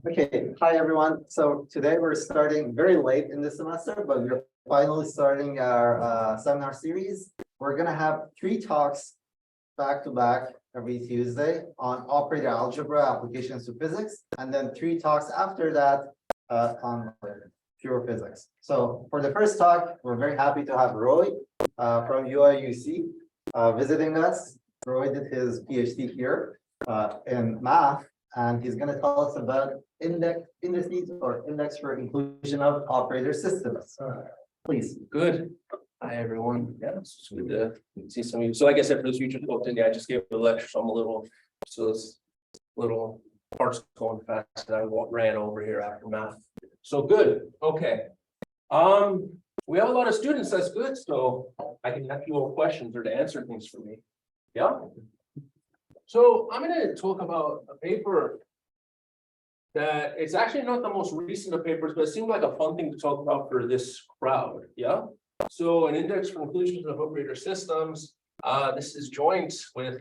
Okay, hi everyone. So today we're starting very late in the semester, but we're finally starting our seminar series. We're gonna have 3 talks back to back every Tuesday on operator algebra applications to physics, and then 3 talks after that on pure physics. So for the first talk, we're very happy to have Roy from UIUC visiting us. Roy did his PhD here in math, and he's going to tell us about indices or index for inclusion of operator systems. Please. Good. Hi, everyone. Yeah, it's good to see some of you. So like I said, for those future folks, I just gave a lecture, so I'm a little, parts going fast, and I ran over here after math. So good. Okay. We have a lot of students. That's good. So I can ask you all questions or to answer things for me. Yeah. So I'm going to talk about a paper that it's actually not the most recent of papers, but it seemed like a fun thing to talk about for this crowd. Yeah. So an index for inclusion of operator systems. This is joint with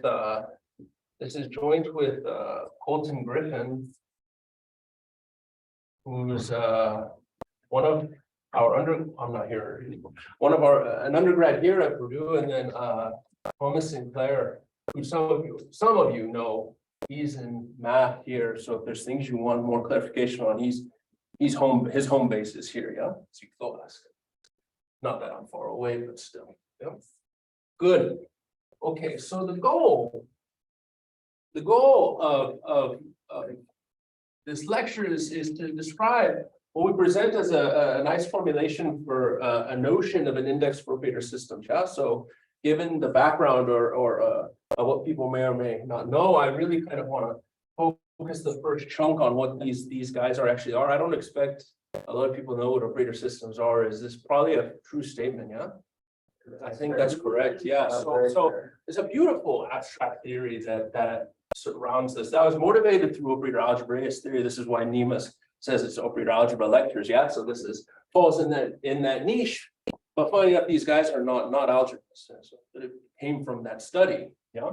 Colton Griffin, who's one of our an undergrad here at Purdue, and then Thomas Sinclair, who some of you know. He's in math here, so if there's things you want more clarification on, his home base is here, yeah. So you can ask. Not that I'm far away, but still, yeah. Good. Okay, so the goal of this lecture is to describe what we present as a nice formulation for a notion of an index for operator systems. Yeah, so given the background or what people may or may not know, I really kind of want to focus the first chunk on what these guys actually are. I don't expect a lot of people know what operator systems are. Is this probably a true statement? Yeah, I think that's correct. Yeah. So it's a beautiful abstract theory that surrounds this. That was motivated through operator algebraic theory. This is why Nemus says it's operator algebra lectures. Yeah. So this falls in that niche. But finding out these guys are not algebraists, so it came from that study. Yeah,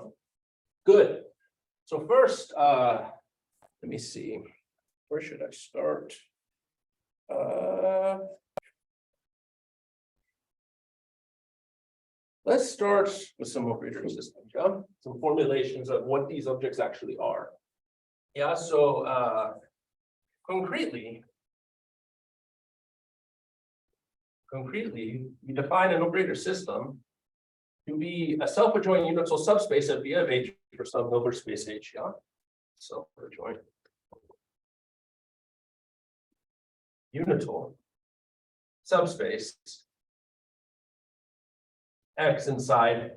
good. So first, let me see. Where should I start? Let's start with some operator systems. Yeah, some formulations of what these objects actually are. Yeah. So concretely, we define an operator system to be a self-adjoint unital subspace of V of H for some Hilbert space H. Yeah, self-adjoint unital subspace X inside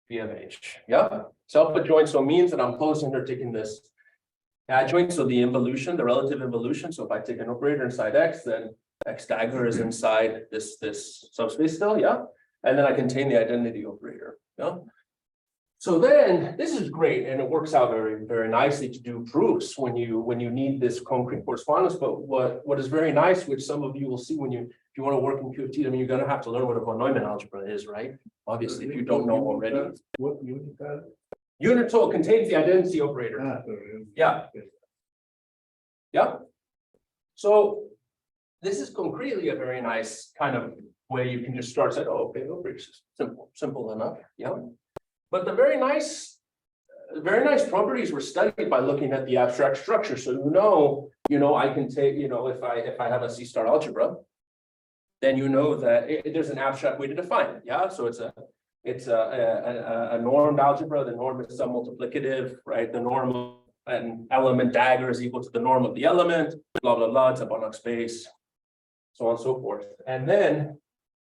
V of H. Yeah, self-adjoint so means that I'm closely undertaking this adjoint. So the involution, the relative involution. So if I take an operator inside X, then X dagger is inside this subspace still, yeah, and then I contain the identity operator. Yeah. So then this is great, and it works out very, very nicely to do proofs when you need this concrete correspondence. But what is very nice, which some of you will see if you want to work in QFT, I mean, you're going to have to learn what a von Neumann algebra is, right? Obviously, if you don't know already. What unit that? Unital contains the identity operator. Yeah. Yeah. So this is concretely a very nice kind of way you can just start saying, oh, okay, operator system, simple enough. Yeah. But the very nice properties were studied by looking at the abstract structure. So I can take, if I have a C-star algebra, then that there's an abstract way to define it. Yeah. So it's a normed algebra. The norm is submultiplicative, right? The norm of an element dagger is equal to the norm of the element, blah, blah, blah. It's a Banach space, so on and so forth. And then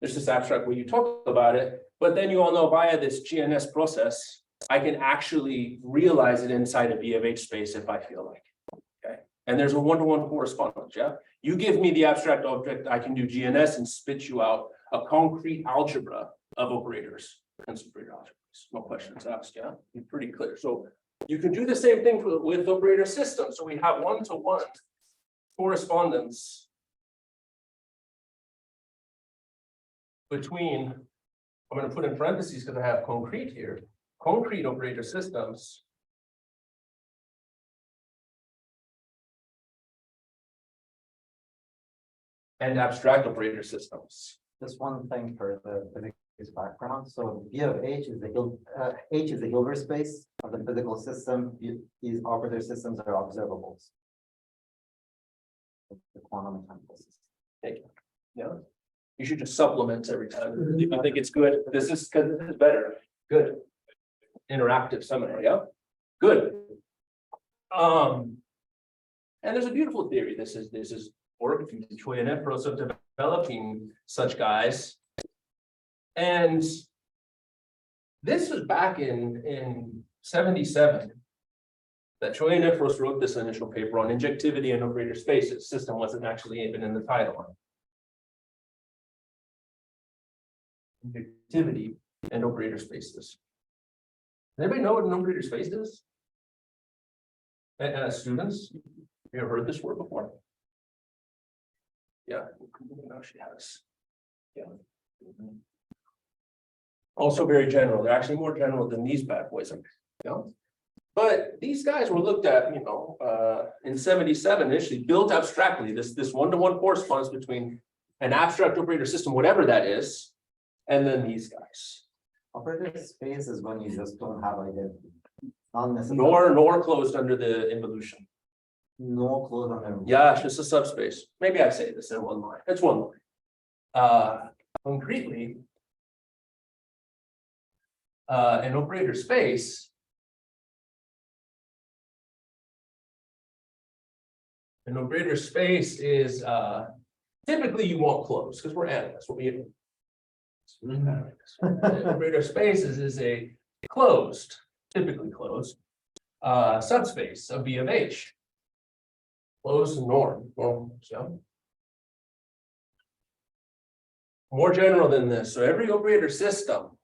there's this abstract way you talk about it. But then you all know via this GNS process, I can actually realize it inside a V of H space if I feel like. Okay. And there's a one-to-one correspondence. Yeah. You give me the abstract object, I can do GNS and spit you out a concrete algebra of operators and operator algebras. No questions asked. Yeah. Be pretty clear. So you can do the same thing with operator systems. So we have one-to-one correspondence between, I'm going to put in parentheses because I have concrete here, concrete operator systems and abstract operator systems. Just one thing for the physics background. So V of H is the Hilbert space of the physical system. These operator systems are observables. The quantum mechanical system. Thank you. Yeah. You should just supplement every time. If you think it's good, this is because this is better. Good. Interactive seminar, yeah. Good. And there's a beautiful theory. This is work from Choi and Efros of developing such guys. And this was back in 77 that Choi and Efros wrote this initial paper on injectivity and operator spaces. System wasn't actually even in the title. Injectivity and operator spaces. Does anybody know what an operator space is? Students, you ever heard this word before? Yeah, now she has. Yeah. Also very general. They're actually more general than these bad boys are. Yeah. But these guys were looked at, in 77 initially built abstractly. This one-to-one corresponds between an abstract operator system, whatever that is, and then these guys. Operator space is when you just don't have identity. Not necessarily. Nor closed under the involution. No closed on them. Yeah, it's just a subspace. Maybe I say this in one line. It's one line. Concretely, an operator space. An operator space is typically you won't close because we're analysts. What we do. Operator spaces is a closed, typically closed, subspace of V of H. Closed norm. So more general than this. So every operator system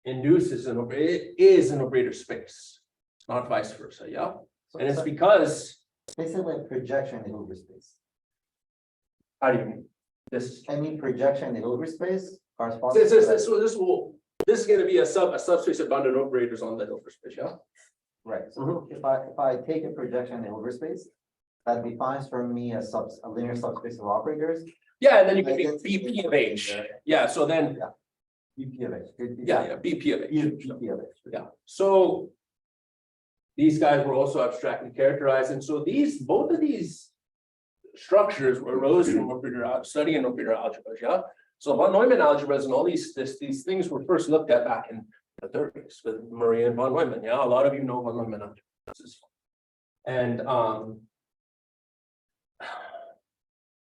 induces an operator space, not vice versa. Yeah. And it's because basically a projection in the Hilbert space. How do you mean? This any projection in the Hilbert space corresponds. This is going to be a subspace of abundant operators on the Hilbert space. Yeah. Right. So if I take a projection in the Hilbert space, that defines for me a linear subspace of operators. Yeah, and then you can be BP of H. Yeah. So then. Yeah. BP of H. Yeah. BP of H. BP of H. Yeah. So these guys were also abstractly characterized, and so both of these structures arose from study and operator algebras. Yeah. So von Neumann algebras and all these things were first looked at back in the 30s with Maria and von Neumann. Yeah, a lot of you know von Neumann algebras. And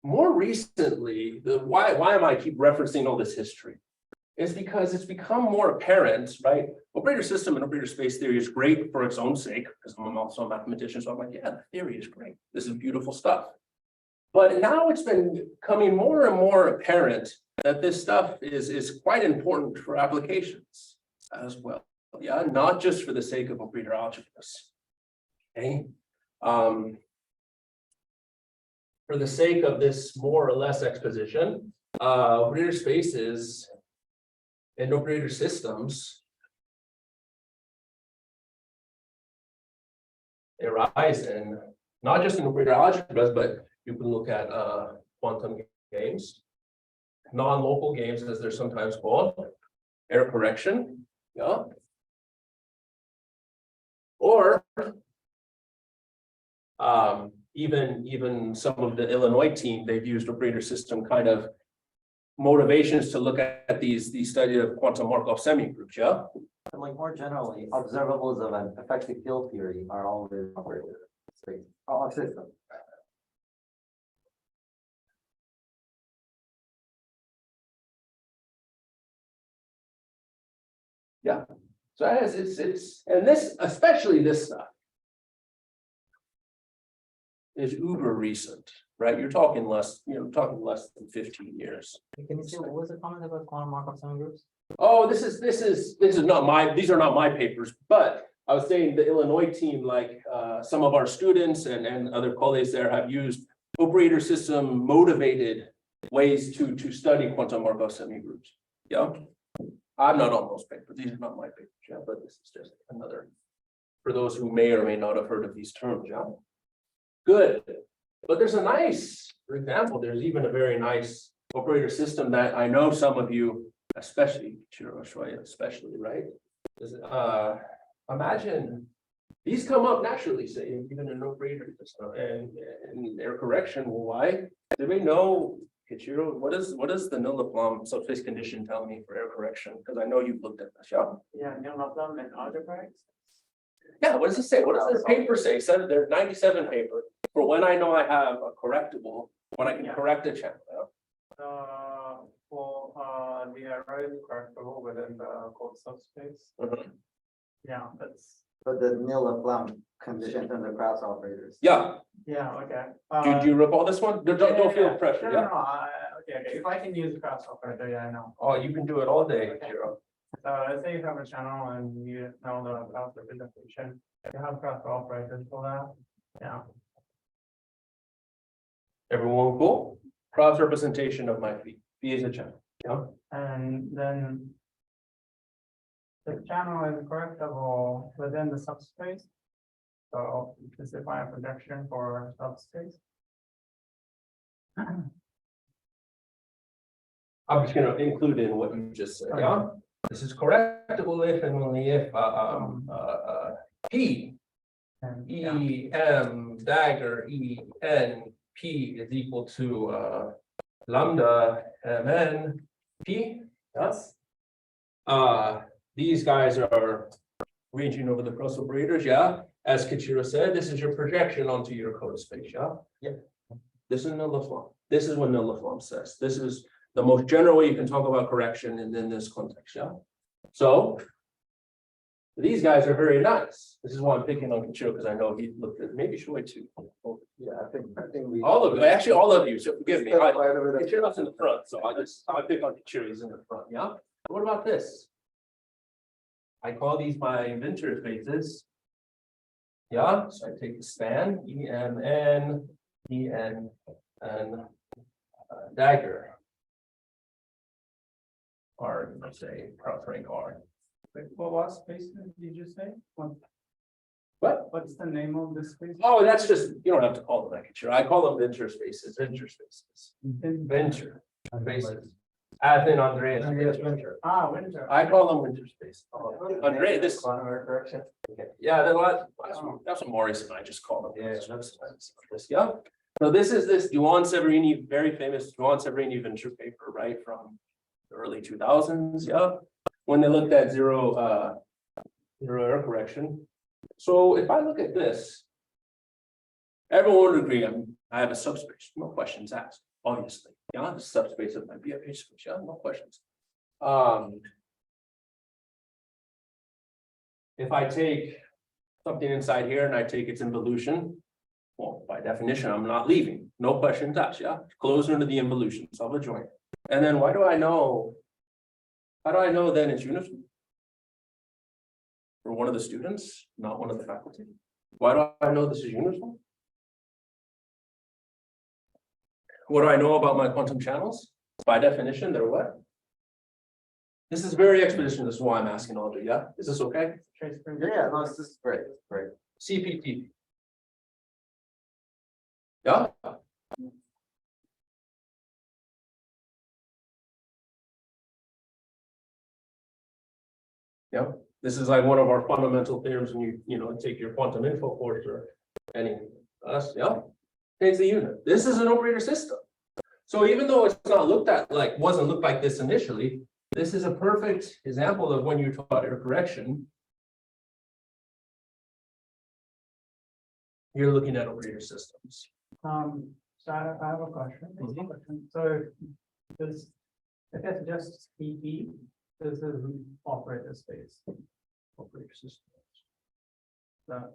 more recently, why am I keep referencing all this history? Is because it's become more apparent, right? Operator system and operator space theory is great for its own sake, because I'm also a mathematician, so I'm like, yeah, the theory is great. This is beautiful stuff. But now it's been coming more and more apparent that this stuff is quite important for applications as well. Yeah, not just for the sake of operator algebras. Okay. For the sake of this more or less exposition, operator spaces and operator systems arise in not just in operator algebras, but you can look at quantum games, non-local games as they're sometimes called, error correction, yeah, or even some of the Illinois team, they've used operator system kind of motivations to look at these study of quantum Markov semigroups, yeah? And like more generally, observables of an effective field theory are always operator space system. Yeah. So it's and this, especially this stuff, is uber recent, right? You're talking less than 15 years. Can you see what was the comment about quantum Markov semigroups? Oh, this is not these are not my papers, but I was saying the Illinois team, like some of our students and other colleagues there have used operator system motivated ways to study quantum Markov semigroups. Yeah. I'm not on those papers. These are not my papers, yeah, but this is just another for those who may or may not have heard of these terms, yeah. Good. But there's a nice, for example, there's even a very nice operator system that I know some of you, especially especially, right? Imagine these come up naturally, say, even in operator system and their correction. Well, why? Do we know, Kichiro, what does the Nilaflam subspace condition tell me for error correction? Because I know you've looked at this, yeah. Yeah, Nilaflam and algebraics. Yeah, what does it say? What does this paper say? So there's 97 paper for when I know I have a correctable, when I can correct a channel. For the array is correctable within the code subspace. Yeah, that's. But the Nilaflam condition from the cross operators. Yeah. Yeah, okay. Do you recall this one? Don't feel pressure. No, Yeah. okay. If I can use the cross operator, yeah, I know. Oh, you can do it all day, Jiro. So let's say you have a channel and you know the cross representation. You have cross operators for that. Yeah. Everyone cool? Cross representation of my phi. Phi is a channel. Yeah. And then the channel is correctable within the subspace. So specify a projection for subspace. I'm just going to include in what you just said. Yeah. This is correctable if and only if P And E M dagger E N P is equal to lambda M N P. Yes. These guys are ranging over the cross operators, yeah. As Kichiro said, this is your projection onto your code space, yeah. Yep. This is Nilaflam. This is what Nilaflam says. This is the most general way you can talk about correction in this context, yeah. So these guys are very nice. This is why I'm picking on Kichiro because I know he looked at maybe Shoei too. Yeah, I think we. All of you, actually all of you. So forgive me. Quite a bit of- Kichiro's in the front, so I pick on Kichiro. He's in the front. Yeah. What about this? I call these my inventor spaces. Yeah, so I take the span EMN, EN, and dagger. Or let's say cross rank R. wait, what space did you say? What? What's the name of this space? Oh, that's just, you don't have to call them that, Kichiro. I call them venture spaces, venture spaces. Venture spaces. As in Andreas. Ah, winter. I call them winter space. Andre, this, correction. yeah, that's what Maurice and I just call them. Yeah. Yeah. So this is this Duane Severini, very famous Duane Severini venture paper, right, from the early 2000s, yeah, when they looked at zero error correction. So if I look at this, everyone would agree I have a subspace, no questions asked, obviously. Yeah, the subspace of my BFH space, yeah, no questions. If I take something inside here and I take its involution, well, by definition, I'm not leaving. No questions asked, yeah, closer into the involution, solve a joint. And then why do I know? How do I know then it's uniform? For one of the students, not one of the faculty. Why do I know this is uniform? What do I know about my quantum channels? By definition, they're what? This is very expedition. This is why I'm asking Audrey. Yeah, is this okay? Yeah, no, this is great, great. CPT. Yeah. Yeah, this is like one of our fundamental theorems when you take your quantum info course or any yeah. Takes the unit. This is an operator system. So even though it's not looked at like wasn't looked like this initially, this is a perfect example of when you taught error correction. You're looking at operator systems. So I have a question. So if it's just CP, this is operator space. Operator systems.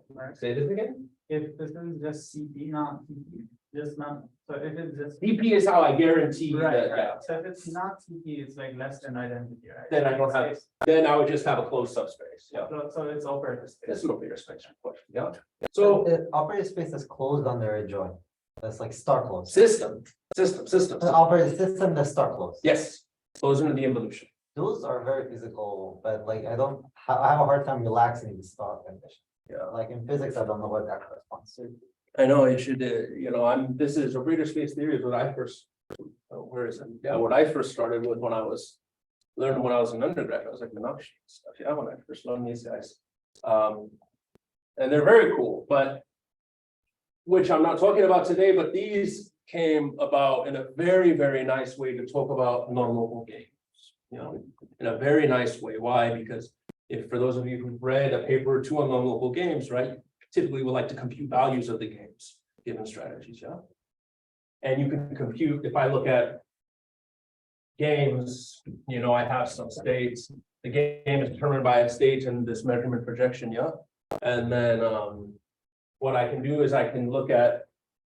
Right? Say this again. If this is just CP, not CP, just not, so if it's just. CP is how I guarantee Right, that. right. So if it's not CP, it's like less than identity, right? Then I don't have. Then I would just have a closed subspace. Yeah. So it's operator space. That's an operator space question. Yeah. So The operator space is closed under a joint. That's like star closed. system. The operating system that's star closed. Yes. Goes into the involution. Those are very physical, but like I have a hard time relaxing the star condition. Yeah. Like in physics, I don't know what that corresponds to. I know it should, this is operator space theory is what I first, where is it? Yeah, what I first started with when I was learning when I was an undergrad. I was like Lovasz stuff. Yeah, when I first learned these guys. And they're very cool, but which I'm not talking about today, but these came about in a very, very nice way to talk about non-local games. In a very nice way. Why? Because if for those of you who've read a paper or two on non-local games, right, typically we like to compute values of the games, given strategies, yeah. And you can compute, if I look at games, I have some states. The game is determined by a state and this measurement projection, yeah. And then what I can do is I can look at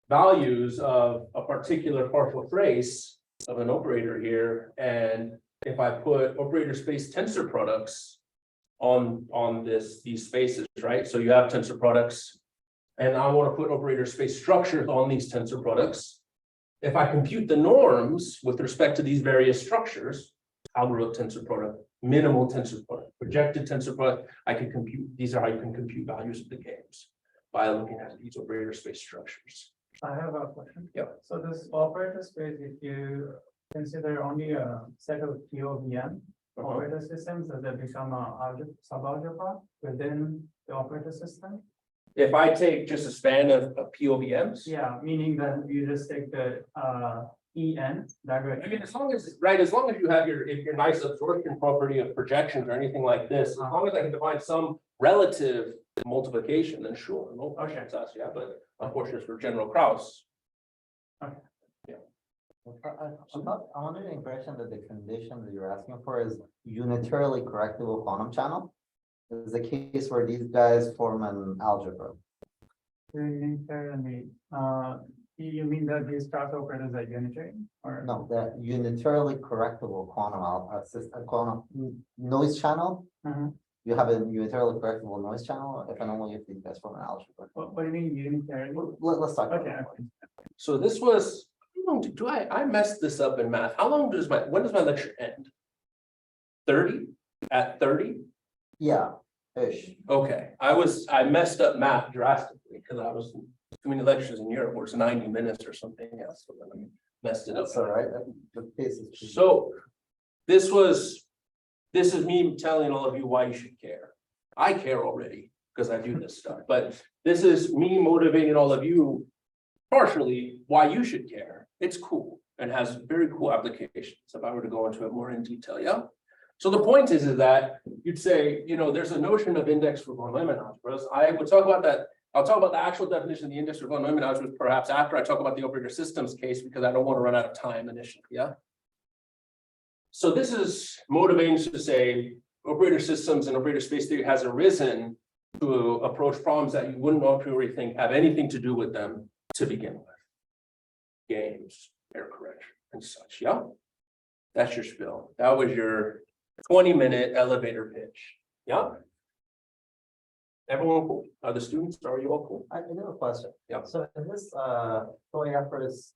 values of a particular partial trace of an operator here, and if I put operator space tensor products on these spaces, right? So you have tensor products, and I want to put operator space structures on these tensor products. If I compute the norms with respect to these various structures, algorithm tensor product, minimal tensor product, projected tensor product, I can compute, these are how you can compute values of the games by looking at these operator space structures. I have a question. Yeah. So this operator space, if you consider only a set of POVM operator systems, does it become a subalgebra within the operator system? If I take just a span of POVMs, Yeah, meaning that you just take the EN. I mean, as long as you have your nice absorption property of projections or anything like this, as long as I can define some relative multiplication, then sure, no question, yeah, but unfortunately for General Krauss. Okay. Yeah. I'm under the impression that the condition that you're asking for is unitarily correctable quantum channel. This is the case where these guys form an algebra. Unitarily, you mean that these cross operators are unitary or? No, the unitarily correctable quantum noise channel. You have a unitarily correctable noise channel if and only if these guys form an algebra. What do you mean unitarily? Let's talk about Okay. that. So this was, how long do I messed this up in math? How long does when does my lecture end? 30? At 30? Yeah, ish. Okay, I messed up math drastically because I was doing lectures in Europe where it's 90 minutes or something else. So then I messed it up. That's all right. The case is. So this is me telling all of you why you should care. I care already because I do this stuff, but this is me motivating all of you partially why you should care. It's cool and has very cool applications if I were to go into it more in detail, yeah? So the point is that you'd say, there's a notion of index for von Neumann algebras. I would talk about that. I'll talk about the actual definition of the index for von Neumann algebras perhaps after I talk about the operator systems case because I don't want to run out of time initially, yeah? So this is motivating to say operator systems and operator space theory has arisen to approach problems that you wouldn't a priori think have anything to do with them to begin with. Games, error correction, and such, yeah? That's your spiel. That was your 20-minute elevator pitch, yeah? Everyone cool? Are the students, are you all cool? I do have a question. Yeah. So in this Fourier-First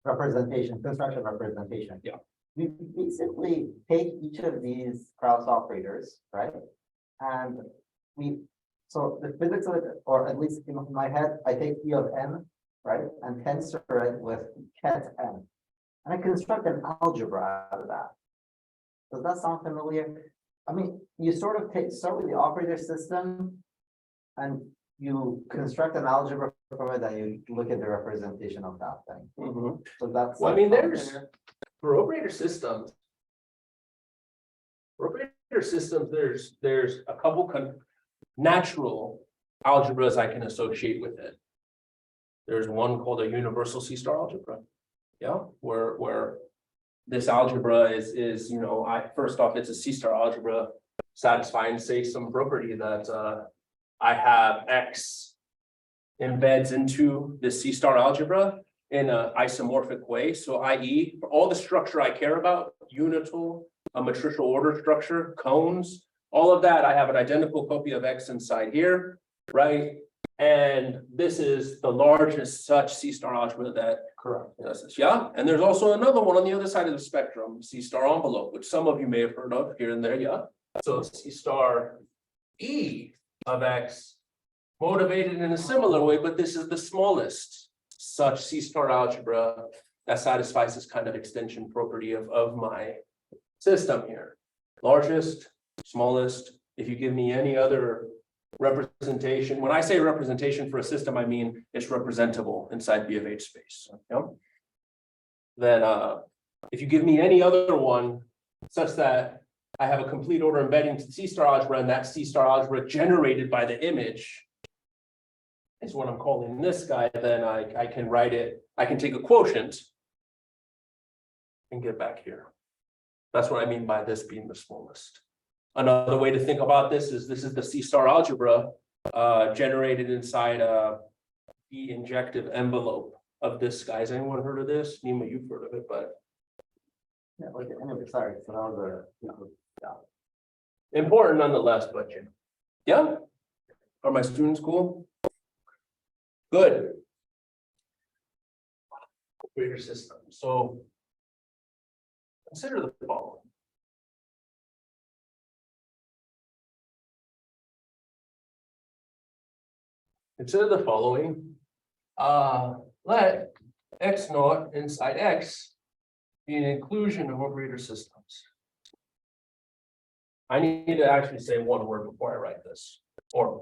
representation, construction representation. Yeah. We basically take each of these cross operators, right? And so the physics of it, or at least in my head, I take E of n, right? And tensor it with ket n. And I construct an algebra out of that. Does that sound familiar? I mean, you sort of start with the operator system and you construct an algebra from it and you look at the representation of that thing. So that's. Well, I mean, for operator systems, there's a couple natural algebras I can associate with it. There's one called a universal C-star algebra. Yeah, where this algebra is first off, it's a C-star algebra satisfying, say, some property that I have X embeds into this C-star algebra in an isomorphic way. So i.e., for all the structure I care about, unital, a matricial order structure, cones, all of that, I have an identical copy of X inside here, right? And this is the largest such C-star algebra that does this, yeah? And there's also another one on the other side of the spectrum, C-star envelope, which some of you may have heard of here and there, yeah? So C-star E of X motivated in a similar way, but this is the smallest such C-star algebra that satisfies this kind of extension property of my system here. Largest, smallest, if you give me any other representation, when I say representation for a system, I mean it's representable inside B of H space. Yeah? Then if you give me any other one such that I have a complete order embedding to C-star algebra, and that C-star algebra generated by the image is what I'm calling this guy, then I can write it, I can take a quotient and get back here. That's what I mean by this being the smallest. Another way to think about this is the C-star algebra generated inside the injective envelope of this guy. Has anyone heard of this? Nima, you've heard of it, but Yeah, okay, anyway, sorry, so that was important nonetheless, but yeah. Are my students cool? Good. Operator system. So consider the following. Consider the following. Let X naught inside X be an inclusion of operator systems. I need to actually say one word before I write this, or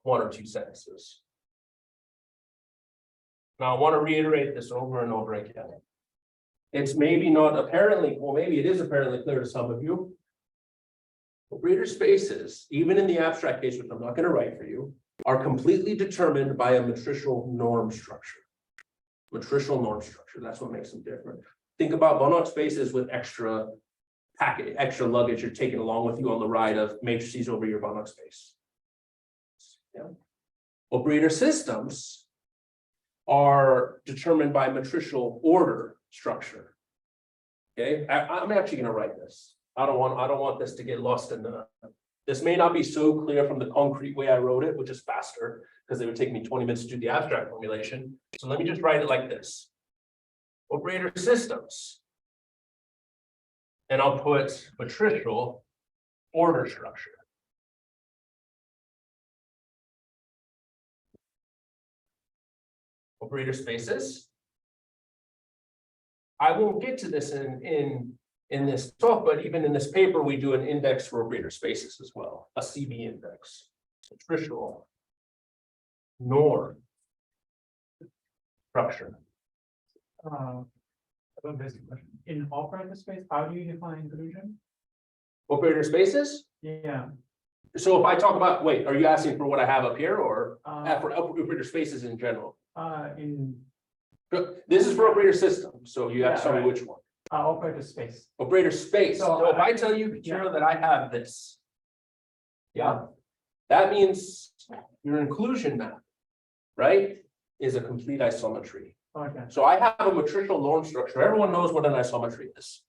one or two sentences. Now, I want to reiterate this over and over again. It's maybe not apparently, well, maybe it is apparently clear to some of you. Operator spaces, even in the abstract case, which I'm not going to write for you, are completely determined by a matricial norm structure. Matricial norm structure, that's what makes them different. Think about Banach spaces with extra packet, extra luggage you're taking along with you on the ride of matrices over your Banach space. Yeah. Operator systems are determined by matricial order structure. Okay, I'm actually going to write this. I don't want this to get lost in the. This may not be so clear from the concrete way I wrote it, which is faster because it would take me 20 minutes to do the abstract formulation. So let me just write it like this. Operator systems. And I'll put matricial order structure. Operator spaces. I won't get to this in this talk, but even in this paper, we do an index for operator spaces as well, a CB index, matricial norm structure. A basic question. In operator space, how do you define inclusion? Operator spaces? Yeah. So if I talk about, wait, are you asking for what I have up here or for Uh, operator spaces in general? in This is for operator system, so you have to tell me right. which one. Operator space. Operator space. So, So if I tell you, Peter, that I have this. Yeah, that means your inclusion map, right, is a complete isometry. Okay. So I have a matricial norm structure. Everyone knows what an isometry is.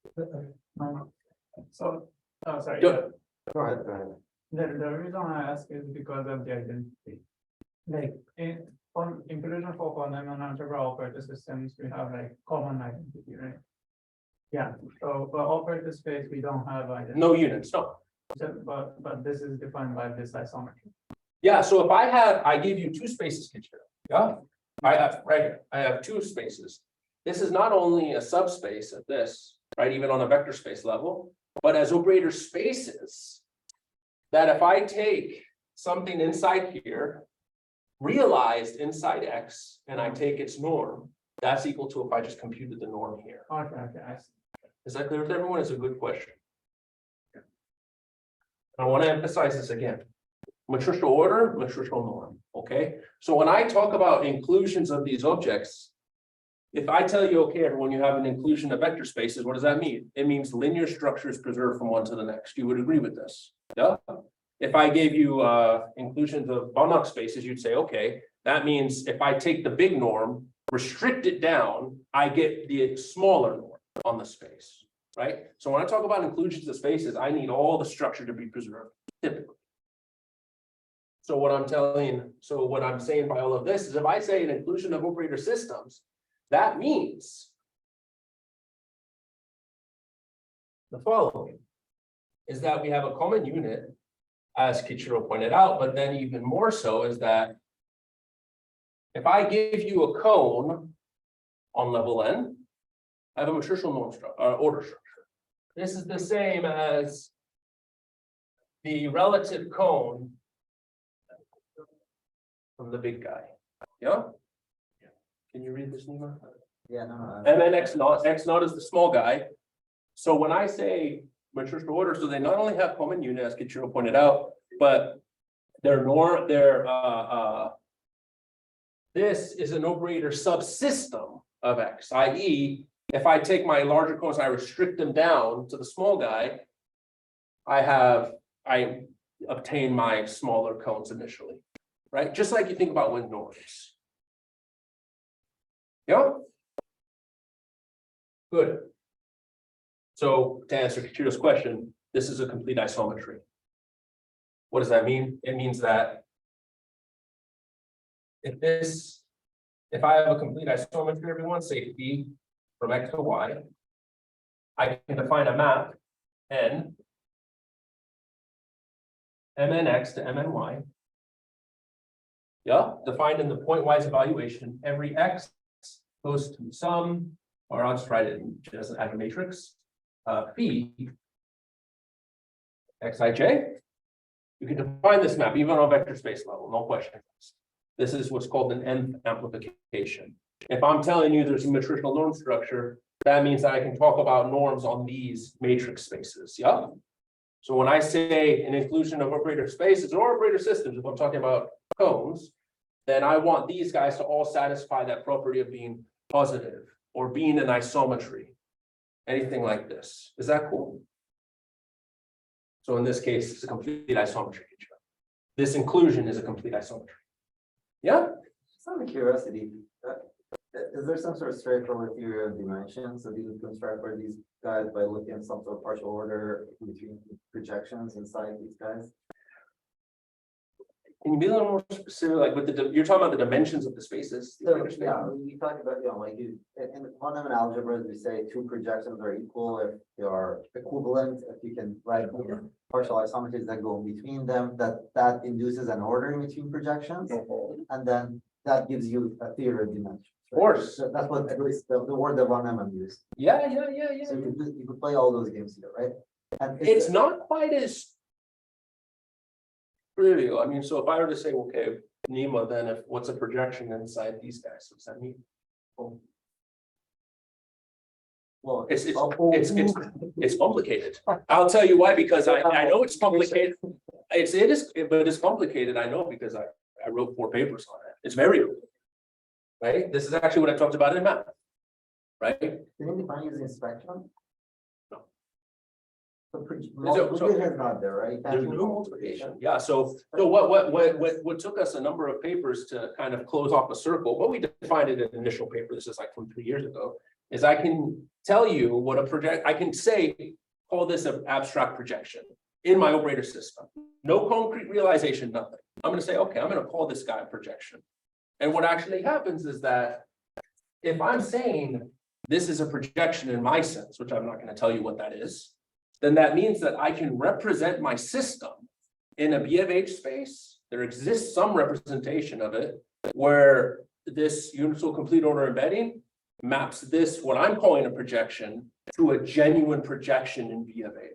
So, oh, sorry. Good. Go ahead, go ahead. The reason I ask is because of the identity. Like on inclusion for polynomial algebra operator systems, we have like common identity, right? Yeah, so for operator space, we don't have identity. No units, no. But this is defined by this isometry. Yeah, so if I give you two spaces, yeah, I have right here, I have two spaces. This is not only a subspace of this, right, even on a vector space level, but as operator spaces, that if I take something inside here, realized inside X, and I take its norm, that's equal to if I just computed the norm here. Okay, I see. Is that clear with everyone? It's a good question. I want to emphasize this again. Matricial order, matricial norm, okay? So when I talk about inclusions of these objects, if I tell you, okay, everyone, you have an inclusion of vector spaces, what does that mean? It means linear structure is preserved from one to the next. You would agree with this, yeah? If I gave you inclusions of Banach spaces, you'd say, okay, that means if I take the big norm, restrict it down, I get the smaller norm on the space, right? So when I talk about inclusions of spaces, I need all the structure to be preserved, typically. So what I'm saying by all of this is if I say an inclusion of operator systems, that means the following is that we have a common unit as Kichiro pointed out, but then even more so is that if I give you a cone on level n, I have a matricial norm structure, order structure. This is the same as the relative cone from the big guy. Yeah? Can you read this, Nima? Yeah, no. Mn x naught is the small guy. So when I say matricial order, so they not only have common unit, as Kichiro pointed out, but this is an operator subsystem of X, i.e., if I take my larger cones and I restrict them down to the small guy, I obtain my smaller cones initially, right? Just like you think about with norms. Yeah? Good. So to answer Kichiro's question, this is a complete isometry. What does that mean? It means that if I have a complete isometry, everyone, say phi from X to Y, I can define a map N, MNX to MNY. Yeah, defined in the pointwise evaluation, every X goes to some, or I'll just write it as a matrix, phi Xij. You can define this map even on vector space level, no question. This is what's called an nth amplification. If I'm telling you there's a matricial norm structure, that means that I can talk about norms on these matrix spaces. Yeah. So when I say an inclusion of operator spaces or operator systems, if I'm talking about cones, then I want these guys to all satisfy that property of being positive or being an isometry, anything like this. Is that cool? So in this case, it's a complete isometry. This inclusion is a complete isometry. Yeah. Just out of curiosity, is there some sort of straightforward theory of dimensions? So you construct for these guys by looking at some sort of partial order between projections inside these guys? Can you be a little more specific, like with you're talking about the dimensions of the spaces? So, yeah, we talk about, like in the quantum algebra, we say two projections are equal if they are equivalent, if you can write partial isometries that go in between them, that induces an order in between projections. And then that gives you a theory of dimensions. Of course. So that's what at least the word that Von Neumann used. Yeah. So you could play all those games here, right? And It's not quite as trivial. I mean, so if I were to say, okay, Nima, then what's a projection inside these guys? What's that mean? well, It's complicated. I'll tell you why, because I know it's complicated. But it's complicated. I know because I wrote 4 papers on it. It's very cool. Right? This is actually what I talked about in math. Right? Can you define using spectrum? No. So So- is not there, right? There's no multiplication. Yeah, so what took us a number of papers to kind of close off a circle, what we defined in an initial paper, this is like from 3 years ago, is I can tell you what I can say, call this an abstract projection in my operator system. No concrete realization, nothing. I'm gonna say, okay, I'm gonna call this guy a projection. And what actually happens is that if I'm saying this is a projection in my sense, which I'm not gonna tell you what that is, then that means that I can represent my system in a B of H space. There exists some representation of it where this universal complete order embedding maps this, what I'm calling a projection, to a genuine projection in B of A.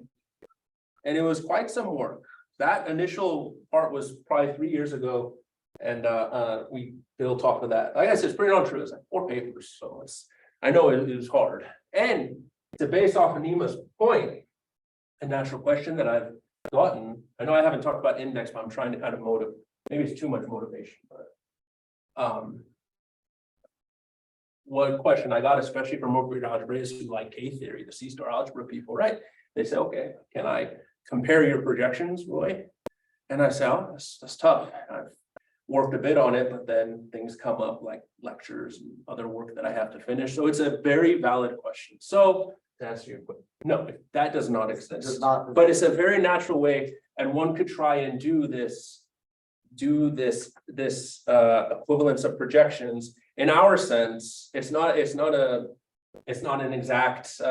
And it was quite some work. That initial part was probably 3 years ago. And we built off of that. Like I said, it's pretty untrue. It's like 4 papers. So I know it was hard. And to base off of Nima's point, a natural question that I've gotten, I know I haven't talked about index, but I'm trying to kind of motivate, maybe it's too much motivation, but one question I got, especially from operator algebra, who like K-theory, the C-star algebra people, right? They say, okay, can I compare your projections, Roy? And I say, oh, that's tough. I've worked a bit on it, but then things come up like lectures and other work that I have to finish. So it's a very valid question. So to answer your question, no, that does not exist. But it's a very natural way, and one could try and do this equivalence of projections. In our sense, it's not an exact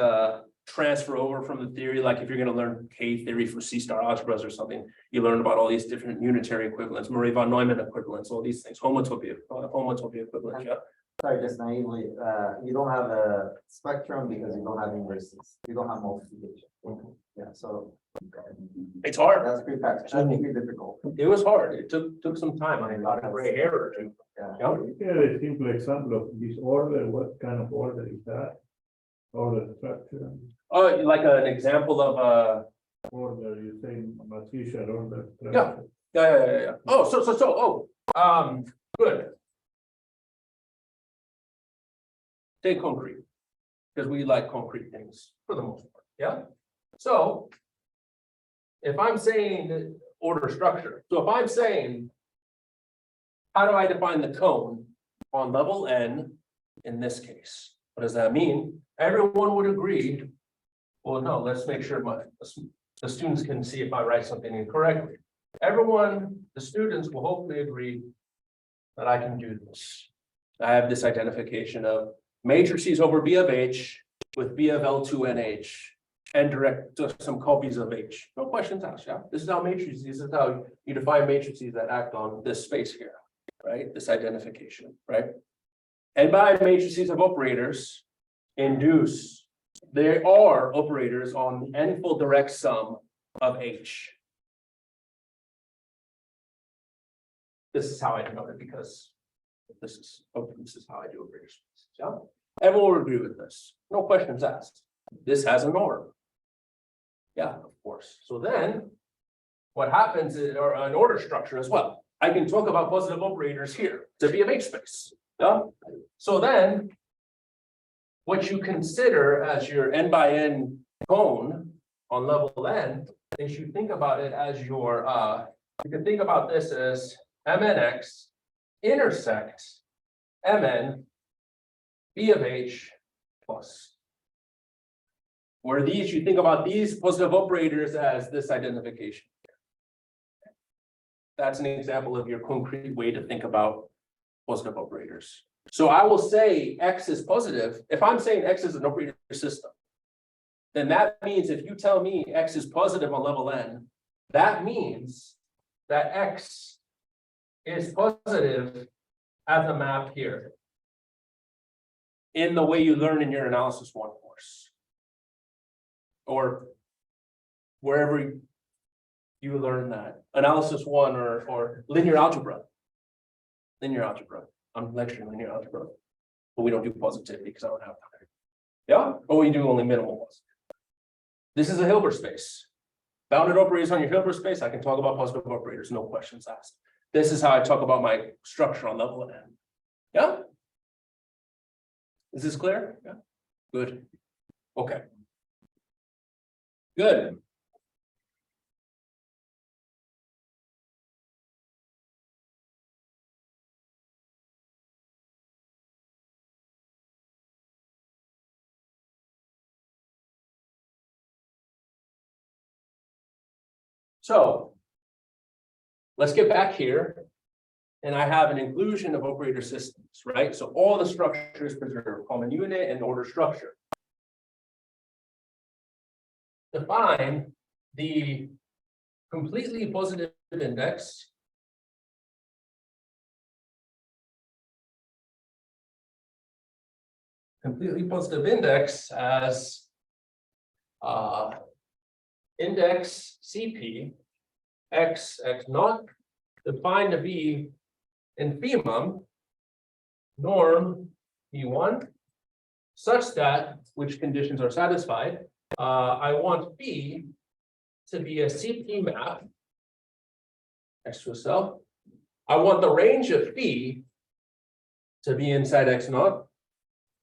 transfer over from the theory, like if you're going to learn K theory for C star algebras or something, you learn about all these different unitary equivalents, Murray von Neumann equivalents, all these things, homotopy equivalents, yeah. Sorry, just naively, you don't have a spectrum because you don't have inverses. You don't have multiplication. Yeah, so It's hard. that's pretty practical. That's pretty difficult. It was hard. It took some time. I got a gray hair or two. Yeah. Yeah. Here a simple example of this order, what kind of order is that? Order structure, Oh, like an example of order, you say Matricial order. Yeah. structure. yeah. Oh, good. Stay concrete. Because we like concrete things for the most part. Yeah. So if I'm saying the order structure, so if I'm saying, how do I define the cone on level N in this case? What does that mean? Everyone would agree. Well, no, let's make sure the students can see if I write something incorrectly. Everyone, the students will hopefully agree that I can do this. I have this identification of matrices over B of H with B of L2NH and direct to some copies of H. No questions asked, yeah? This is how matrices, this is how you define matrices that act on this space here, right? This identification, right? And by matrices of operators induce, there are operators on the n-fold direct sum of H. This is how I denote it because this is how I do operator spaces, yeah? Everyone will agree with this. No questions asked. This has a norm. Yeah, of course. So then what happens is, or an order structure as well. I can talk about positive operators here to be a H space. Yeah. So then what you consider as your n by n cone on level n is you think about it as your you can think about this as MNX intersects MN B of H plus. Where these, you think about these positive operators as this identification. That's an example of your concrete way to think about positive operators. So I will say X is positive. If I'm saying X is an operator system, then that means if you tell me X is positive on level N, that means that X is positive as a map here in the way you learn in your analysis 1 course. Or wherever you learn that, analysis 1 or linear algebra. Linear algebra. I'm lecturing linear algebra, but we don't do positivity because I don't have time. Yeah, or we do only minimal positivity. This is a Hilbert space. Bounded operators on your Hilbert space, I can talk about positive operators, no questions asked. This is how I talk about my structure on level N. Yeah? Is this clear? Yeah. Good. Okay. Good. So let's get back here. And I have an inclusion of operator systems, right? So all the structure is preserved, common unit and order structure. Define the completely positive index as index CP x naught defined to be infimum norm E1 such that which conditions are satisfied. I want B to be a CP map X to a cell. I want the range of phi to be inside X naught.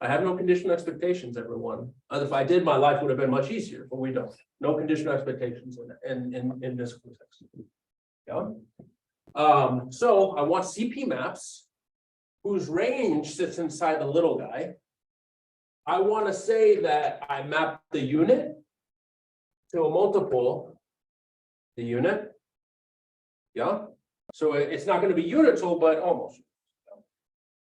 I have no conditional expectations, everyone. If I did, my life would have been much easier, but we don't. No conditional expectations in this context. Yeah. So I want CP maps whose range sits inside the little guy. I want to say that I map the unit to a multiple, the unit. Yeah. So it's not going to be unital, but almost.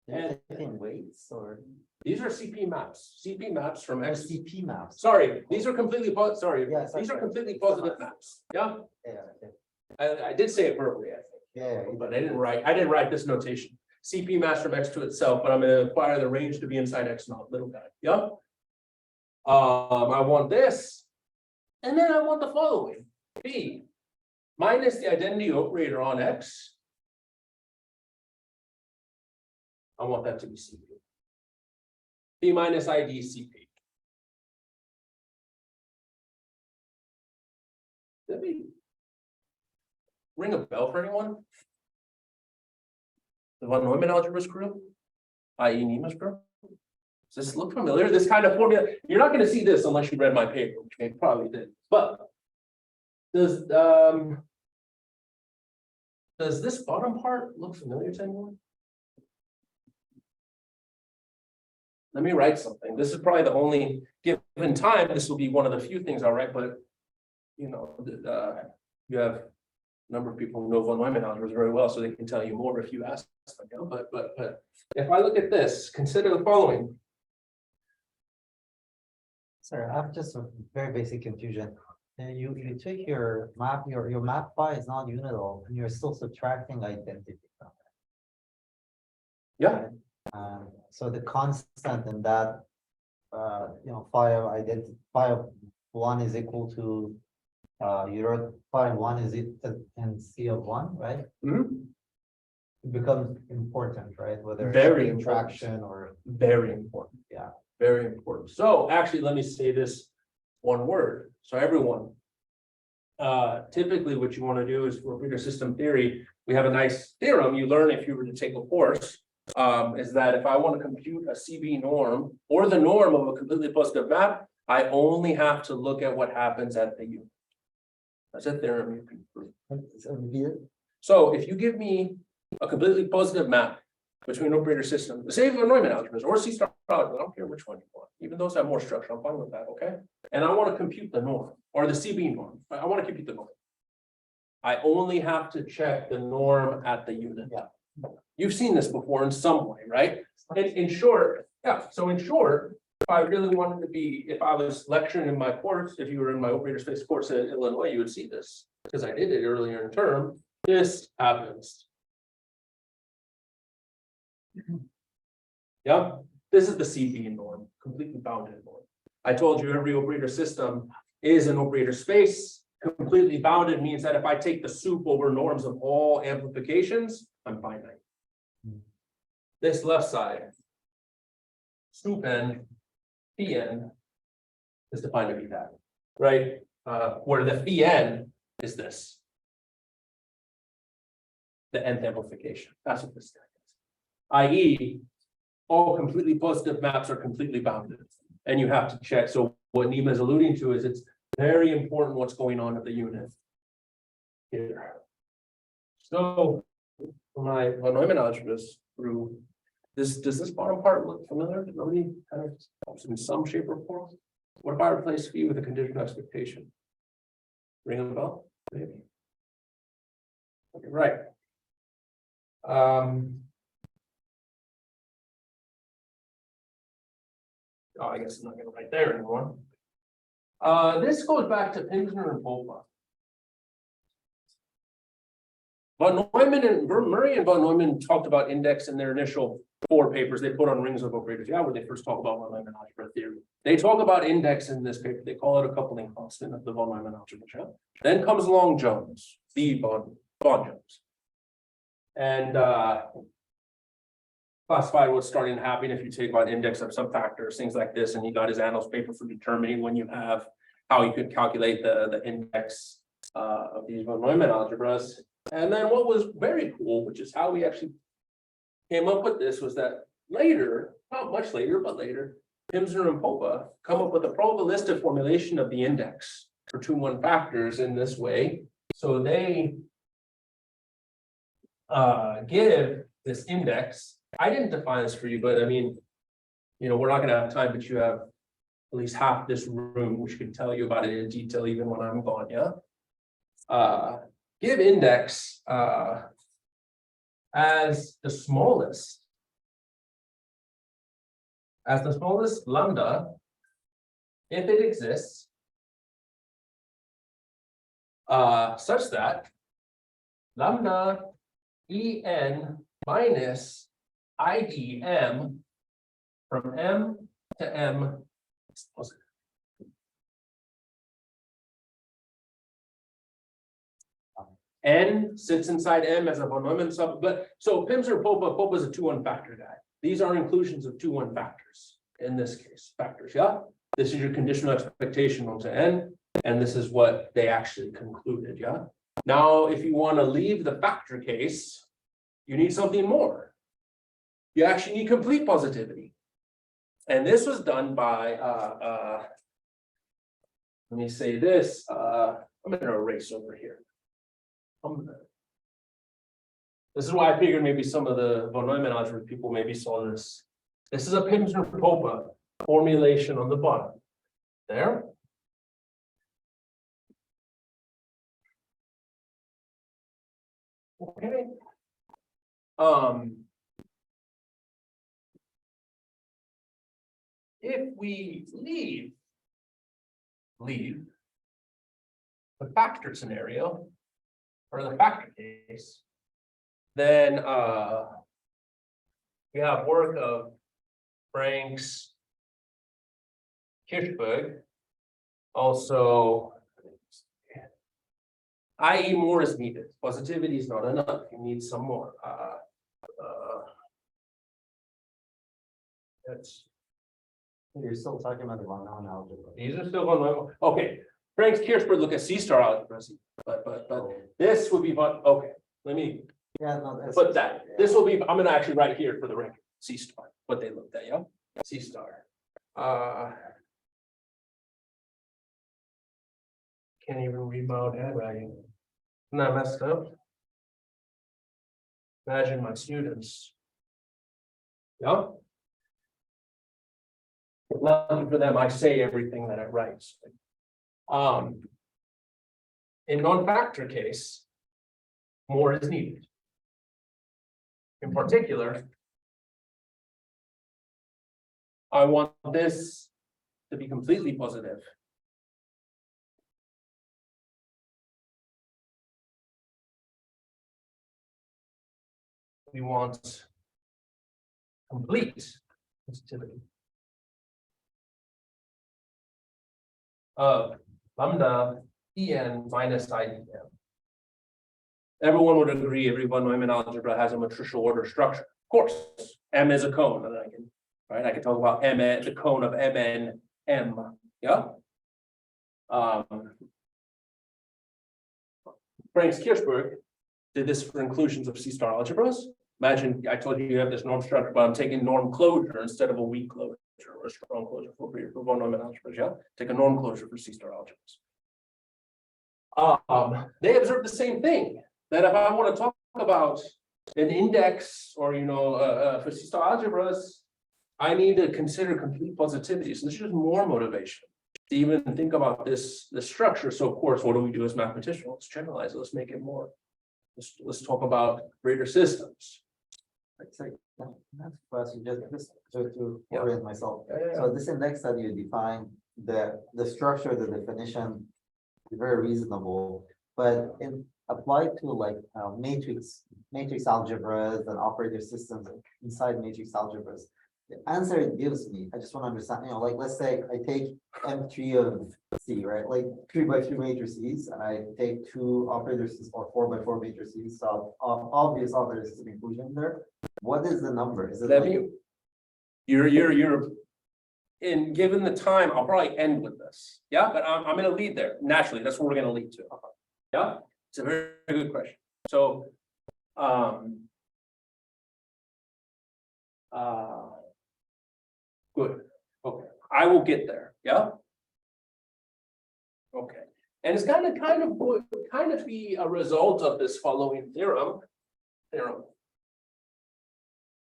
And in weights or These are CP maps. CP maps from X. CP maps. Sorry, these are completely, sorry, Yes, these are sorry. completely positive maps. Yeah, Yeah, I did say it verbally, I think, yeah. but I didn't write this notation. CP maps from X to itself, but I'm gonna acquire the range to be inside X naught, little guy. Yeah. I want this. And then I want the following, P minus the identity operator on X. I want that to be CP. P minus ID CP. Let me ring a bell for anyone? The von Neumann algebras group, i.e. Nema's group. Does this look familiar? This kind of formula, you're not going to see this unless you read my paper, which you probably did. But does this bottom part look familiar to anyone? Let me write something. This is probably the only, given time, this will be one of the few things I'll write, but you know, you have a number of people who know von Neumann algebras very well, so they can tell you more if you ask them. You know? But if I look at this, consider the following. Sorry, I have just a very basic confusion. And you take your map, your map phi is not unital, and you're still subtracting identity from Yeah, it. So the constant in that, phi of identity, phi of 1 is equal to, you wrote phi of 1 is it and C of 1, right? mhm. It becomes important, right? Whether Very it's important. traction or, Very important. yeah. Very important. So actually, let me say this one word. So everyone, typically what you want to do is for operator system theory, we have a nice theorem you learn if you were to take a course, is that if I want to compute a CB norm or the norm of a completely positive map, I only have to look at what happens at the unit. That's a theorem you can prove. So if you give me a completely positive map between operator systems, say von Neumann algebras or C star algebra, I don't care which one you want, even those have more structure, I'm fine with that, okay? And I want to compute the norm or the CB norm. I want to compute the norm. I only have to check the norm at the unit. Yeah. You've seen this before in some way, right? And in short, yeah, so in short, if I really wanted to be, if I was lecturing in my course, if you were in my operator space course in Illinois, you would see this because I did it earlier in term. This happens. Yeah, this is the CB norm, completely bounded norm. I told you every operator system is an operator space. Completely bounded means that if I take the soup over norms of all amplifications, I'm finite. This left side, soup n, Pn is defined to be that, right? Where the Pn is this. The nth amplification. That's what this is. I.e., all completely positive maps are completely bounded. And you have to check. So what Nima is alluding to is it's very important what's going on at the unit here. So for my von Neumann algebras through this, does this bottom part look familiar? Nobody kind of helps in some shape or form? What if I replace phi with a conditional expectation? Ring a bell? Maybe. Okay, right. Oh, I guess I'm not gonna write there anymore. This goes back to Pimsner and Popa. Von Neumann and Murray and von Neumann talked about index in their initial 4 papers they put on rings of operators. Yeah, when they first talk about von Neumann algebra theory. They talk about index in this paper. They call it a coupling constant of the von Neumann algebra. Yeah? Then comes along Jones, the von Jones. And classified what's starting to happen if you take about index of some factors, things like this, and he got his annals paper for determining when you have how you could calculate the index of these von Neumann algebras. And then what was very cool, which is how we actually came up with this, was that later, not much later, but later, Pimsner and Popa come up with a probabilistic formulation of the index for 2-1 factors in this way. So they give this index. I didn't define this for you, but I mean, you know, we're not going to have time, but you have at least half this room, which can tell you about it in detail, even when I'm gone. Yeah. Give index as the smallest as the smallest lambda, if it exists, such that lambda en minus idm from m to m is positive. N sits inside M as a von Neumann sub, but so Pimsner Popa is a 2-1 factor guy. These are inclusions of 2-1 factors in this case, factors, yeah? This is your conditional expectation onto N, and this is what they actually concluded, yeah? Now, if you want to leave the factor case, you need something more. You actually need complete positivity. And this was done by, let me say this, I'm going to erase over here. This is why I figured maybe some of the von Neumann algebra people maybe saw this. This is a Pimsner Popa formulation on the bottom. There. Okay. If we leave the factor scenario or the factor case, then we have work of Frank's, Kirchberg, also, i.e. more is needed. Positivity is not enough. You need some more. You're still talking about the von Neumann algebra. These are still on. Okay, Frank's, Kirchberg look at C-star algebra, but this would be fun. Okay, let me Yeah, no, that's. put that. This will be. I'm gonna actually write here for the record. C-star. What they looked at, yeah. C-star. Can't even read my own handwriting. Isn't that messed up? Imagine my students. Yeah. Lucky for them, I say everything that I write. In non-factor case, more is needed. In particular, I want this to be completely positive. We want complete positivity of lambda en minus idm. Everyone would agree every von Neumann algebra has a matricial order structure. Of course, M is a cone, and I can talk about M, the cone of Mn M. Yeah. Frank's, Kirchberg did this for inclusions of C-star algebras. Imagine I told you have this norm structure, but I'm taking norm closure instead of a weak closure or a strong closure for von Neumann algebras. Yeah, take a norm closure for C-star algebras. They observed the same thing, that if I want to talk about an index or for C-star algebras, I need to consider complete positivity. So this is just more motivation to even think about this structure. So of course, what do we do as mathematicians? Let's generalize it. Let's make it more. Let's talk about greater systems. That's first, just to orient myself. Yeah. So this index that you define, the structure, the definition is very reasonable, but applied to like matrix algebras and operator systems inside matrix algebras, the answer it gives me, I just want to understand, like let's say I take M3 of C, right? Like 3x3 matrices, and I take 2 operator systems or 4x4 matrices, so obvious operator system inclusion there. What is the number? Is it like, you're in given the time, I'll probably end with this. Yeah, but I'm gonna lead there. Naturally, that's what we're gonna lead to. Yeah, it's a very good question. So good. Okay, I will get there. Yeah. Okay, and it's kind of be a result of this following theorem.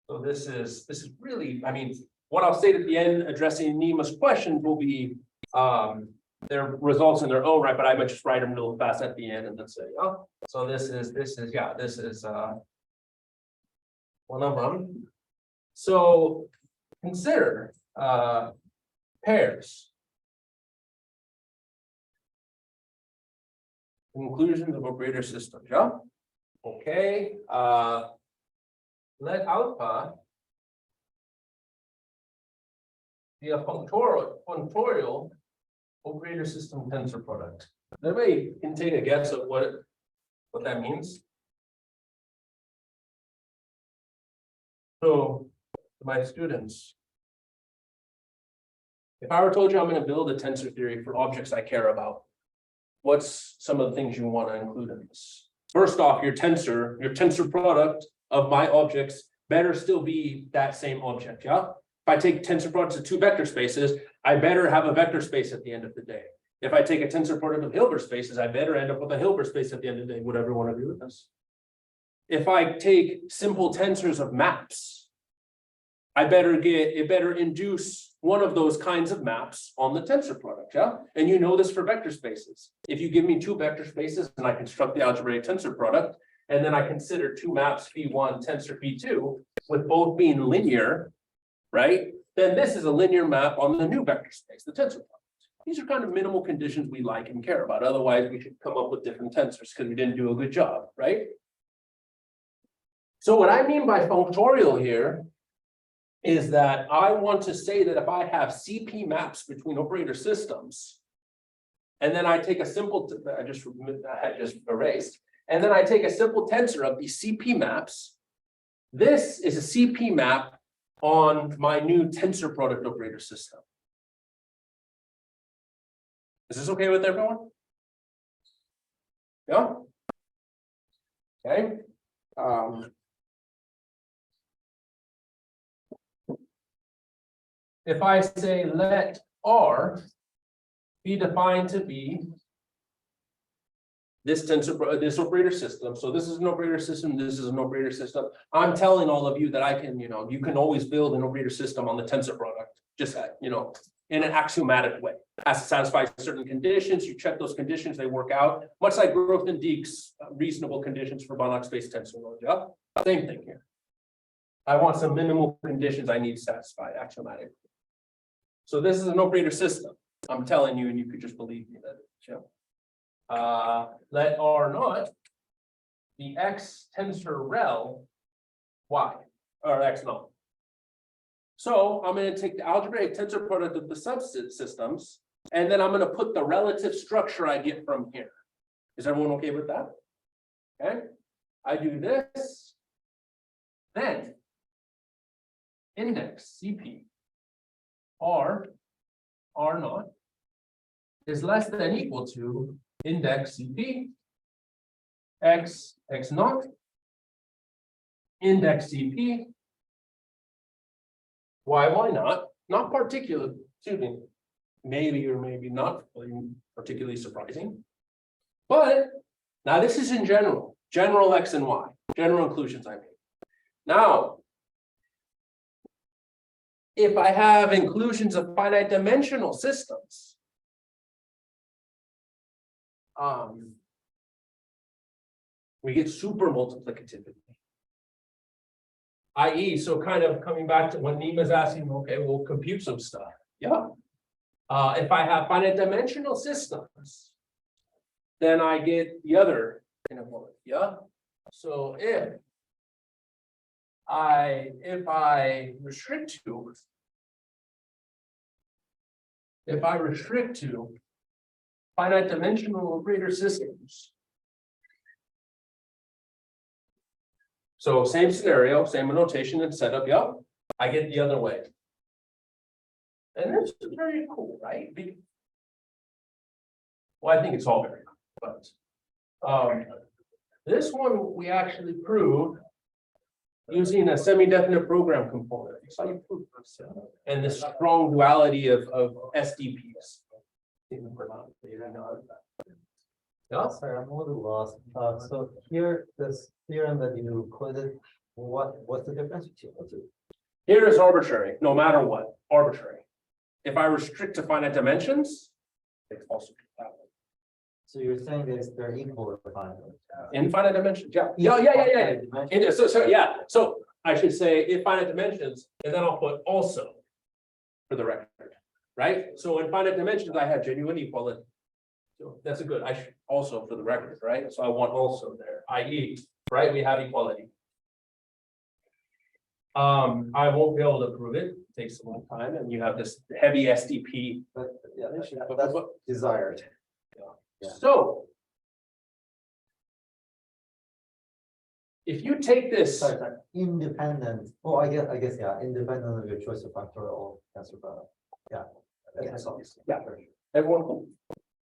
So this is really, I mean, what I'll say at the end, addressing Nima's questions, will be their results in their own right, but I might just write them real fast at the end and then say, oh, so this is one of them. So consider pairs. Conclusions of operator systems, yeah? Okay, let alpha be a functorial operator system tensor product. Everybody can take a guess of what that means. So, my students, if I were told you I'm going to build a tensor theory for objects I care about, what's some of the things you want to include in this? First off, your tensor product of my objects better still be that same object, yeah? If I take tensor products of two vector spaces, I better have a vector space at the end of the day. If I take a tensor product of Hilbert spaces, I better end up with a Hilbert space at the end of the day. Would everyone agree with this? If I take simple tensors of maps, it better induce one of those kinds of maps on the tensor product, yeah? And you know this for vector spaces. If you give me two vector spaces and I construct the algebraic tensor product, and then I consider two maps phi1 tensor phi2 with both being linear, right? Then this is a linear map on the new vector space, the tensor product. These are kind of minimal conditions we like and care about. Otherwise, we should come up with different tensors because we didn't do a good job, right? So what I mean by functorial here is that I want to say that if I have CP maps between operator systems, and then I take a simple, I just erased, and then I take a simple tensor of these CP maps, this is a CP map on my new tensor product operator system. Is this okay with everyone? Yeah? Okay. If I say let R be defined to be this this operator system, so this is an operator system, this is an operator system. I'm telling all of you that I can, you can always build an operator system on the tensor product, just in an axiomatic way. It has to satisfy certain conditions. You check those conditions, they work out. Much like growth and Deek's reasonable conditions for Banach-based tensor world. Yeah, same thing here. I want some minimal conditions I need to satisfy axiomatic. So this is an operator system. I'm telling you, and you could just believe me that it's let R naught be X tensor rel Y or X naught. So I'm going to take the algebraic tensor product of the subsystems, and then I'm going to put the relative structure I get from here. Is everyone okay with that? Okay. I do this, then index CP R naught is less than equal to index CP X naught index CP why not? Not particular, excuse me, maybe or maybe not particularly surprising. But now this is in general X and Y, general inclusions I made. Now, if I have inclusions of finite dimensional systems, we get super multiplicativity. I.e., so kind of coming back to when Nima's asking, okay, we'll compute some stuff. Yeah. If I have finite dimensional systems, then I get the other inequality. Yeah. So if I restrict to finite dimensional operator systems. So same scenario, same notation and setup, yep, I get the other way. And this is very cool, right? Well, I think it's all very cool, but this one we actually proved using a semi-definite program component. So you prove this, and the strong duality of SDPs. Yeah, sorry, I'm a little lost. So here, this theorem that you quoted, what's the difference between the two? Here is arbitrary, no matter what, arbitrary. If I restrict to finite dimensions, it's also that way. So you're saying that they're equal or finite? Infinite dimensions, yeah. So I should say infinite dimensions, and then I'll put also for the record, right? So in finite dimensions, I have genuine equality. So that's a good, I should also for the record, right? So I want also there, i.e., right, we have equality. I won't be able to prove it, it takes a long time, and you have this heavy SDP. But yeah, that's desired. Yeah. So. If you take this, Sorry, independent, oh, I guess, yeah, independent of your choice of factorial tensor product. Yeah. That's obvious. Yeah. everyone cool.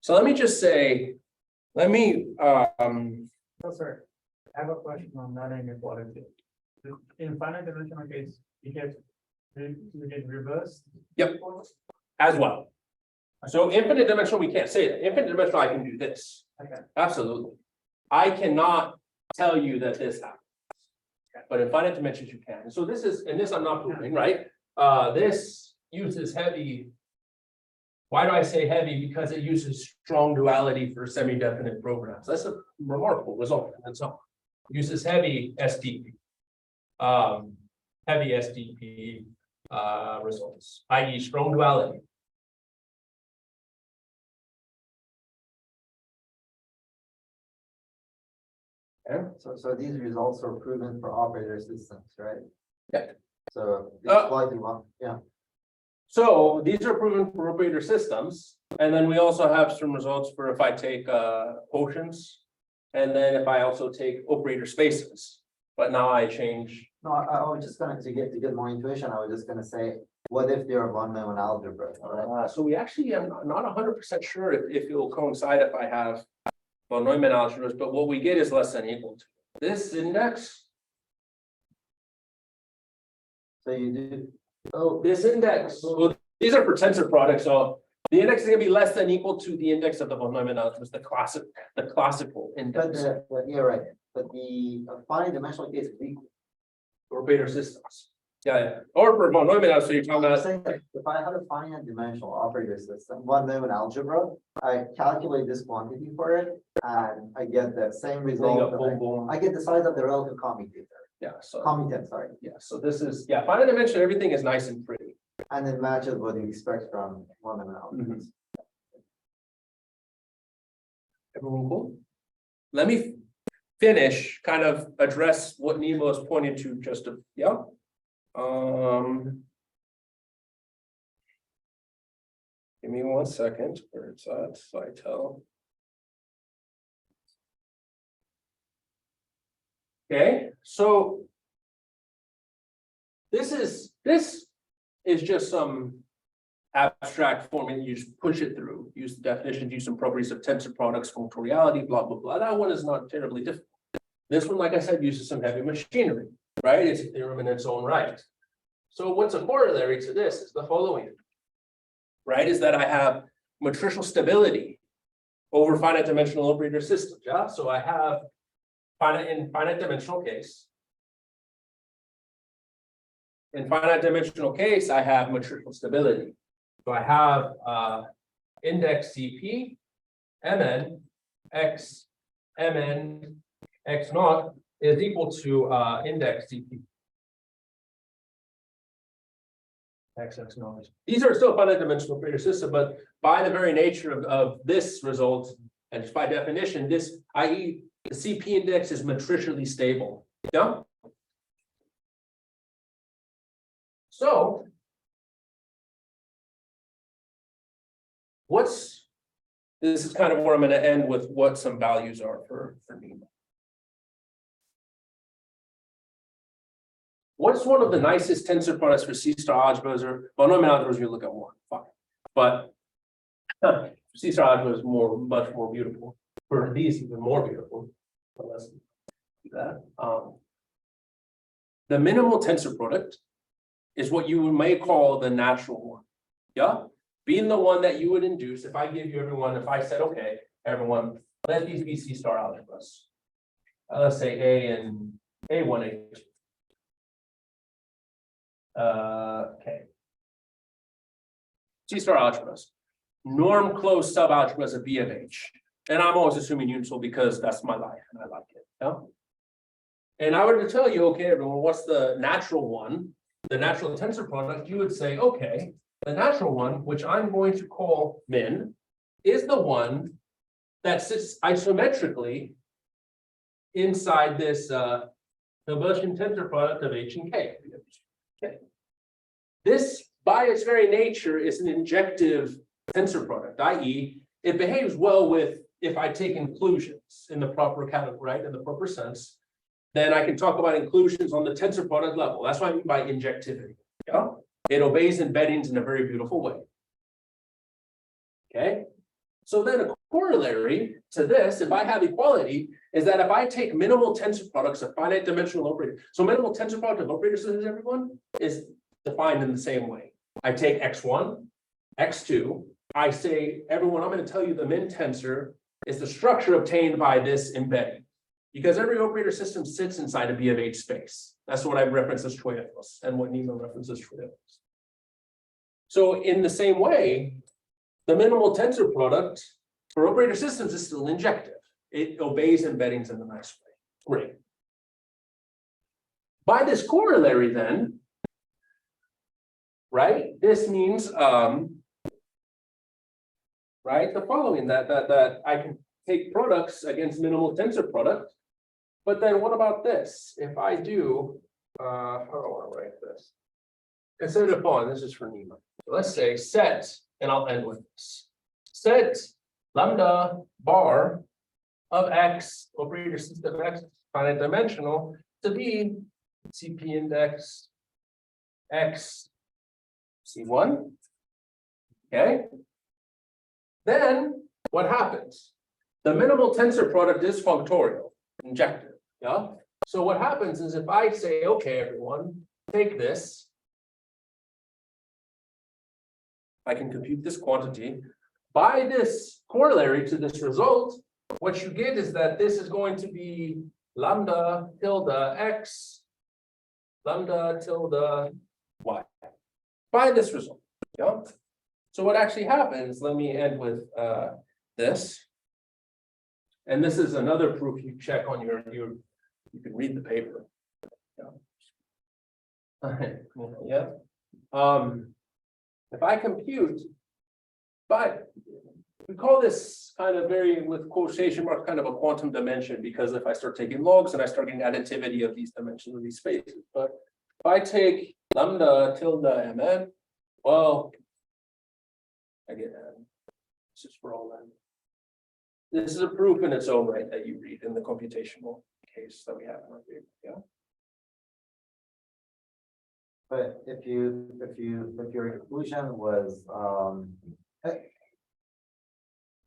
So let me just say, let me, So sorry, I have a question on that inequality. In finite dimensional case, you get reversed. Yep. As well. So infinite dimensional, we can't say that. Infinite dimensional, I can do this. Okay. Absolutely. I cannot tell you that this happens. But in finite dimensions, you can. And so this is, and this I'm not proving, right? This uses heavy. Why do I say heavy? Because it uses strong duality for semi-definite programs. That's a remarkable result. And so uses heavy SDP. Heavy SDP results, i.e. strong duality. Yeah, so these results are proven for operator systems, right? Yeah. So it's slightly one, yeah. So these are proven for operator systems. And then we also have some results for if I take quotients. And then if I also take operator spaces. But now I change. No, I was just gonna to get more intuition, I was just gonna say, what if they're von Neumann algebra, right? So we actually am not 100% sure if it will coincide if I have von Neumann algebras, but what we get is less than equal to this index. So you do, Oh, this index, well, these are for tensor products, so the index is gonna be less than equal to the index of the von Neumann algebras, the classical but index. yeah, right, but the finite dimensional case is equal. Operator systems. Yeah, or for von Neumann algebra, so you're talking I'm about, saying that if I had a finite dimensional operator system, von Neumann algebra, I calculate this quantity for it, and I get the same result. boom, boom. I get the size of the relative commutator, Yeah, so, commutant, sorry, yeah, so this is, yeah, finite dimension, everything is nice and pretty. and it matches what you expect from von Neumann algebras. Everyone cool? Let me finish, kind of address what Nemo is pointing to just a, yeah. Give me 1 second, where it's at, Citel. Okay, so this is just some abstract formula. You just push it through, use the definitions, use some properties of tensor products, functoriality, blah, blah, blah. That one is not terribly difficult. This one, like I said, uses some heavy machinery, right? It's a theorem in its own right. So what's a corollary to this is the following, right? Is that I have matricial stability over finite dimensional operator systems, yeah? So I have finite dimensional case. In finite dimensional case, I have matricial stability. So I have index CP, Mn, X, Mn, X naught is equal to index CP. X naught. These are still finite dimensional operator system, but by the very nature of this result, and just by definition, this, i.e., the CP index is matricially stable. Yeah. So this is kind of where I'm going to end with what some values are for Nemo. What's one of the nicest tensor products for C-star algebras or von Neumann algebras? You look at one, fine, but C-star algebra is much more beautiful. For these, even more beautiful. But let's do that. The minimal tensor product is what you may call the natural one. Yeah, being the one that you would induce if I give you everyone. If I said, okay, everyone, let these be C-star algebras. Let's say A and A1, A2. Okay. C-star algebras. Norm closed subalgebras of B of H. And I'm always assuming universal because that's my life and I like it. Yeah. And I were to tell you, okay, everyone, what's the natural one? The natural tensor product, you would say, okay, The natural one, which I'm going to call min, is the one that sits isometrically inside this Gaussian tensor product of H and K. Okay. This, by its very nature, is an injective tensor product, i.e., it behaves well with if I take inclusions in the proper category, right, in the proper sense, then I can talk about inclusions on the tensor product level. That's what I mean by injectivity. Yeah, it obeys embeddings in a very beautiful way. Okay, so then a corollary to this, if I have equality, is that if I take minimal tensor products of finite dimensional operators, so minimal tensor product of operator systems, everyone, is defined in the same way. I take x1, x2, I say, everyone, I'm going to tell you the min tensor is the structure obtained by this embedding. Because every operator system sits inside a B of H space. That's what I reference as Troyopoulos and what Nima references Troyopoulos. So in the same way, the minimal tensor product for operator systems is still injective. It obeys embeddings in a nice way. Great. By this corollary then, right, this means right, the following, that I can take products against minimal tensor product. But then what about this? If I do, how do I want to write this? Consider upon, this is for Nima. So let's say set, and I'll end with this. Set lambda bar of X, operator system X, finite dimensional, to be CP index X C1. Okay. Then what happens? The minimal tensor product is functorial, injective. Yeah. So what happens is if I say, okay, everyone, take this, I can compute this quantity. By this corollary to this result, what you get is that this is going to be lambda tilde X, lambda tilde Y. By this result. Yeah. So what actually happens, let me end with this. And this is another proof you check on your you can read the paper. Yeah. If I compute, but we call this kind of very, with quotation marks, kind of a quantum dimension, because if I start taking logs and I start getting additivity of these dimensions of these spaces. But if I take lambda tilde mn, well, I get n. This is for all n. This is a proof in its own right that you read in the computational case that we have in our paper. Yeah. But if your inclusion was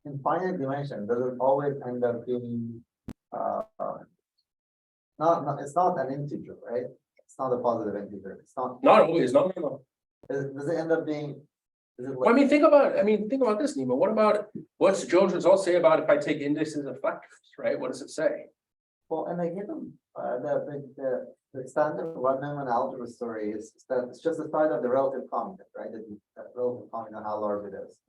in finite dimension, does it always end up being it's not an integer, right? It's not a positive integer. It's not Always, no. does it end up being Well, I mean, think about this, Nima. What about what's Jones' results say about if I take indices of factors, right? What does it say? well, and I give them the standard Rudman algebra story is that it's just the side of the relative comment, right? That relative comment on how large it is.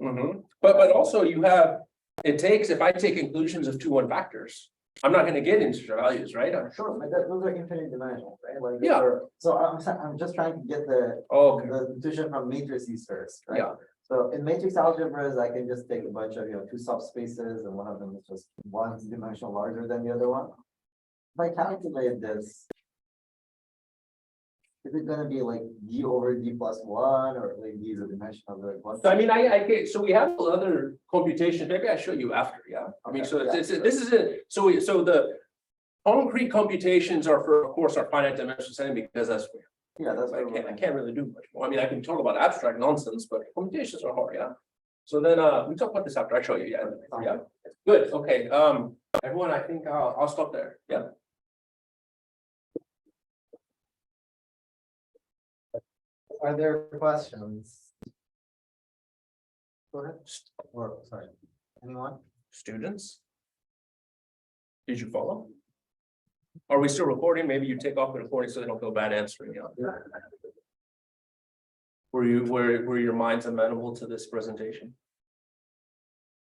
But also you have, it takes, if I take inclusions of 2, 1 factors, I'm not going to get integer values, right? Sure, but those are infinite dimensional, right? Like Yeah. So I'm just trying to get the intuition from matrices first, right? Yeah. So in matrix algebras, I can just take a bunch of 2 subspaces, and one of them is just 1 dimensional larger than the other one. If I calculate this, is it gonna be like d over d plus 1, or like d is a dimension of the one? So I mean, so we have other computations. Maybe I show you after. Yeah. I mean, so this is it. So the concrete computations are for, of course, our finite dimensional setting, because that's where. Yeah, that's I can't really do much more. I mean, I can talk about abstract nonsense, but computations are hard. Yeah. So then we talk about this after I show you. Yeah. Yeah. Good. Okay. Everyone, I think I'll stop there. Yeah. Are there questions? Go ahead. Or, sorry, anyone? Students? Did you follow? Are we still recording? Maybe you take off the recording so they don't feel bad answering. Yeah. Were your minds amenable to this presentation?